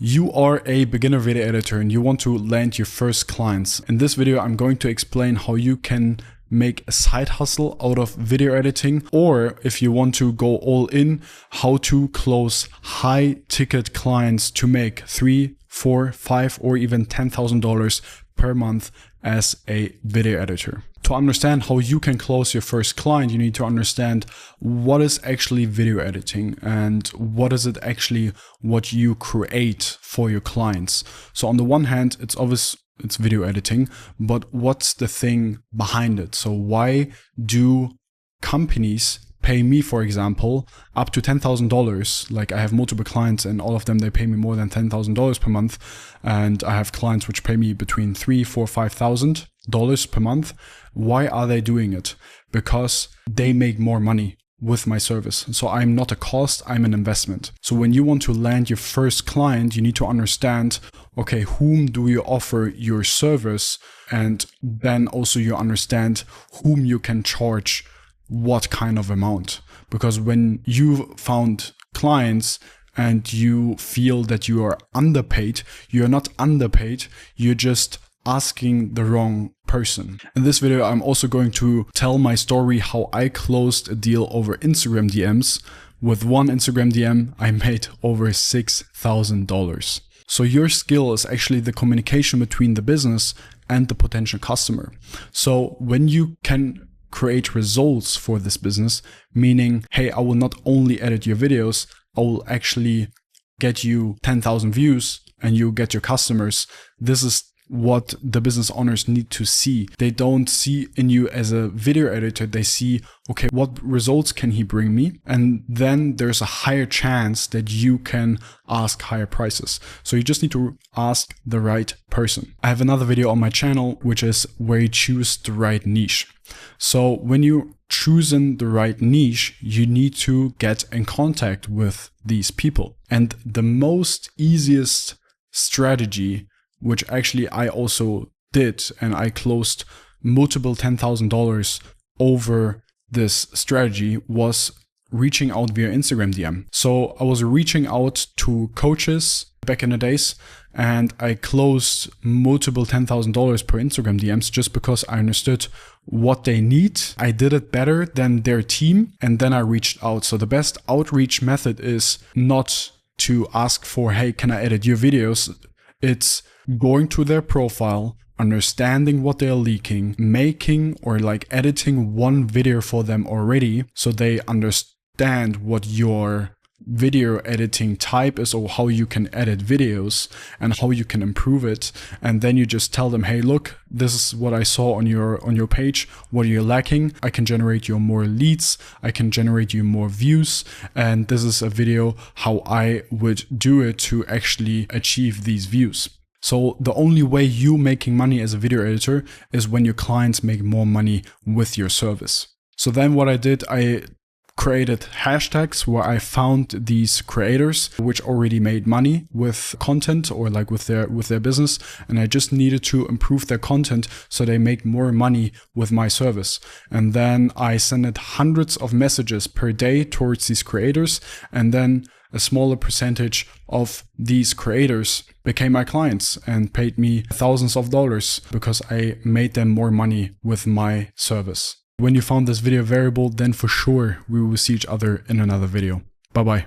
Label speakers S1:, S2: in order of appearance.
S1: You are a beginner video editor and you want to land your first clients. In this video, I'm going to explain how you can make a side hustle out of video editing, or if you want to go all in, how to close high ticket clients to make $3, $4, $5, or even $10,000 per month as a video editor. To understand how you can close your first client, you need to understand what is actually video editing and what is it actually what you create for your clients. So on the one hand, it's obvious it's video editing, but what's the thing behind it? So why do companies pay me, for example, up to $10,000? Like, I have multiple clients and all of them, they pay me more than $10,000 per month. And I have clients which pay me between $3,000, $4,000, $5,000 per month. Why are they doing it? Because they make more money with my service. So I'm not a cost, I'm an investment. So when you want to land your first client, you need to understand, okay, whom do you offer your service? And then also you understand whom you can charge what kind of amount. Because when you found clients and you feel that you are underpaid, you're not underpaid, you're just asking the wrong person. In this video, I'm also going to tell my story how I closed a deal over Instagram DMs. With one Instagram DM, I made over $6,000. So your skill is actually the communication between the business and the potential customer. So when you can create results for this business, meaning, hey, I will not only edit your videos, I will actually get you 10,000 views and you get your customers. This is what the business owners need to see. They don't see in you as a video editor. They see, okay, what results can he bring me? And then there's a higher chance that you can ask higher prices. So you just need to ask the right person. I have another video on my channel, which is where you choose the right niche. So when you choosing the right niche, you need to get in contact with these people. And the most easiest strategy, which actually I also did, and I closed multiple $10,000 over this strategy, was reaching out via Instagram DM. So I was reaching out to coaches back in the days, and I closed multiple $10,000 per Instagram DMs just because I understood what they need. I did it better than their team, and then I reached out. So the best outreach method is not to ask for, hey, can I edit your videos? It's going to their profile, understanding what they're leaking, making or like editing one video for them already so they understand what your video editing type is or how you can edit videos and how you can improve it. And then you just tell them, hey, look, this is what I saw on your page. What are you lacking? I can generate you more leads. I can generate you more views. And this is a video how I would do it to actually achieve these views. So the only way you making money as a video editor is when your clients make more money with your service. So then what I did, I created hashtags where I found these creators which already made money with content or like with their business, and I just needed to improve their content so they make more money with my service. And then I sent hundreds of messages per day towards these creators, and then a smaller percentage of these creators became my clients and paid me thousands of dollars because I made them more money with my service. When you found this video valuable, then for sure we will see each other in another video. Bye bye.